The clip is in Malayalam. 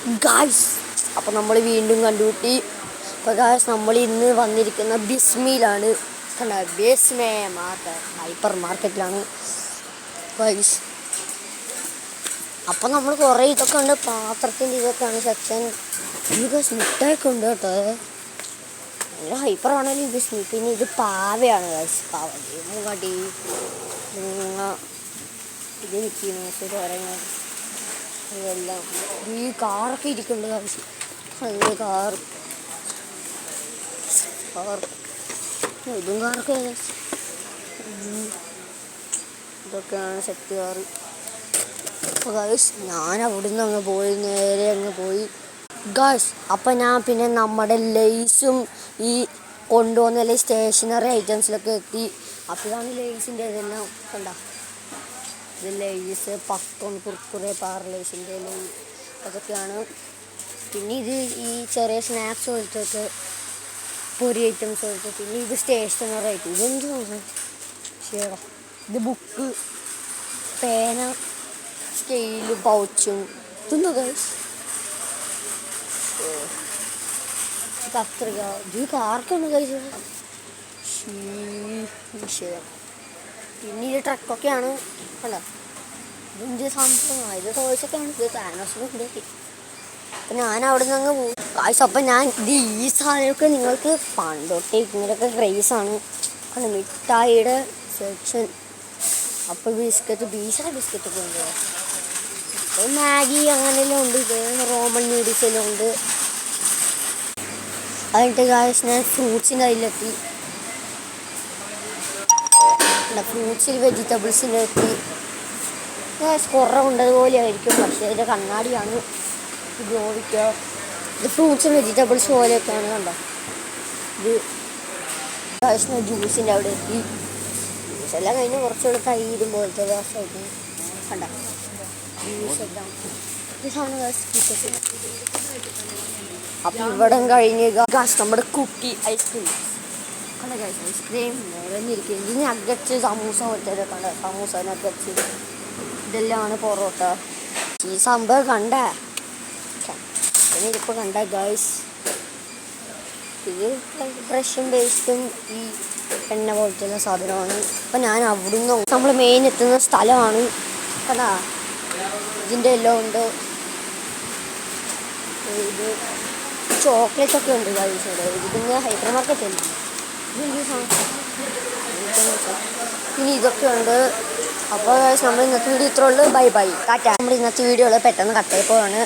ഗായ്സ് അപ്പോൾ നമ്മൾ വീണ്ടും കണ്ടുകൂട്ടി. അപ്പോൾ ഗായ്സ് നമ്മൾ ഇന്ന് വന്നിരിക്കുന്ന ബിസ്മിയിലാണ്. ബിസ്മേ മാർക്കറ്റ് ഹൈപ്പർ മാർക്കറ്റിലാണ് ഗായ്സ്. അപ്പോൾ നമ്മൾ കുറേ ഇതൊക്കെ ഉണ്ട്, പാത്രത്തിൻ്റെ ഇതൊക്കെയാണ് സെക്ഷൻ. ഇത് ഗായ്സ് മുട്ടയൊക്കെ ഉണ്ട് കേട്ടോ. നല്ല ഹൈപ്പറാണല്ലോ ബിസ്മി. പിന്നെ ഇത് പാവയാണ് ഗായ്സ്, പാവ മൂങ്ങാട്ടി മൂങ്ങ ഇത് മിക്കി പറയുന്നത് ഇതെല്ലാം. ഈ കാറൊക്കെ ഇരിക്കുന്നുണ്ട് ആവശ്യം. അത് കാർ ഇതും കാറൊക്കെ ഇതൊക്കെയാണ് സെറ്റ് കാറ്. അപ്പോൾ ഗായ്സ് ഞാൻ അവിടുന്ന് അങ്ങ് പോയി, നേരെ അങ്ങ് പോയി ഗായ്സ്. അപ്പം ഞാൻ പിന്നെ നമ്മുടെ ലേസും ഈ കൊണ്ടുവന്ന സ്റ്റേഷനറി ഐറ്റംസിലൊക്കെ എത്തി. അപ്പോഴാണ് ലേസിൻ്റെ ഇതെല്ലാം കണ്ട. ഇത് ലേസ്, പക്കോൺ, കുർക്കുറെ, പാർലേസിൻ്റെ അതൊക്കെയാണ്. പിന്നെ ഇത് ഈ ചെറിയ സ്നാക്സ് പോലത്തൊക്കെ പൊരി ഐറ്റംസ് പോലത്തെ. പിന്നെ ഇത് സ്റ്റേഷനറി ആയിട്ട് ഇതെന്താണ് ശരിയാ. ഇത് ബുക്ക്, പേന, സ്കെയില്, പൗച്ചും ഇതൊന്നും ഗൈസ്. കത്രിക, ഇത് കാർക്കാണ് ഗൈസ്. ശരി. പിന്നെ ഇത് ട്രക്കൊക്കെയാണ് അല്ല. ഇതെന്ത് സംഭവം, ഇത് ടോയ്സൊക്കെയാണ്. ഇത് താനോസിലുണ്ട്. അപ്പം ഞാൻ അവിടെ നിന്ന് അങ്ങ് പോകും ഗായ്സ്. അപ്പം ഞാൻ ഇത് ഈ സാധനമൊക്കെ നിങ്ങൾക്ക് പണ്ടൊട്ടേ ഇങ്ങനെയൊക്കെ ക്രേസാണ്. കാരണം മിഠായിയുടെ സെക്ഷൻ. അപ്പോൾ ബിസ്ക്കറ്റ്, ബീസയുടെ ബിസ്ക്കറ്റൊക്കെ ഉണ്ട്. അപ്പോൾ മാഗി അങ്ങനെയെല്ലാം ഉണ്ട്. ഇത് റോമൻ നൂഡിൽസെല്ലാം ഉണ്ട്. അതിട്ട് ഗായ്സ് ഞാൻ ഫ്രൂട്ട്സിൻ്റെ അതിലെത്തി. ഫ്രൂട്ട്സിൽ വെജിറ്റബിൾസിൻ്റെ എത്തി. കുറവുണ്ടതുപോലെ ആയിരിക്കും, പക്ഷേ ഇതിൻ്റെ കണ്ണാടിയാണ്. ഇത് ഓടിക്കുക. ഇത് ഫ്രൂട്ട്സും വെജിറ്റബിൾസ് പോലെയൊക്കെയാണ് കണ്ടോ. ഇത് ഗായ്സ് ജ്യൂസിൻ്റെ അവിടെ എത്തി. ജ്യൂസെല്ലാം കഴിഞ്ഞ് കുറച്ചുകൂടെ തൈരും പോലത്തെ രസമായിട്ട് കണ്ട ജ്യൂസെല്ലാം. ഈ സാധനം ഗായ്സ്. അപ്പം ഇവിടെ കഴിഞ്ഞ് ഗായ്സ് നമ്മുടെ കുക്കി ഐസ്ക്രീം കണ്ട ഗായ്സ്. ഐസ്ക്രീം നിറഞ്ഞിരിക്കും. ഇത് നഗറ്റ്സ്, സമൂസ പോലത്തെ കണ്ട. സമൂസ, നഗറ്റ്സ് ഇതെല്ലാമാണ്. പൊറോട്ട, ഈ സംഭവം കണ്ട. പിന്നെ ഇതിപ്പോൾ കണ്ട ഗായ്സ്. ഇത് ബ്രഷും പേസ്റ്റും ഈ എണ്ണ പോലത്തെ സാധനമാണ്. അപ്പം ഞാൻ അവിടുന്ന് നമ്മൾ മെയിൻ എത്തുന്ന സ്ഥലമാണ് കണ്ടാ. ഇതിൻ്റെ എല്ലാം ഉണ്ട്. ഇത് ചോക്ലേറ്റൊക്കെ ഉണ്ട് ഗായ്സ്. ഇതിന് ഹൈപ്പർ മാർക്കറ്റ് ഉണ്ട്. ഇനി ഇതൊക്കെ ഉണ്ട്. അപ്പോൾ നമ്മൾ ഇന്നത്തെ വീഡിയോ ഇത്രേ ഉള്ളൂ. Bye bye, Tata. നമ്മൾ ഇന്നത്തെ വീഡിയോയിൽ പെട്ടെന്ന് കട്ടായി പോവാണ്.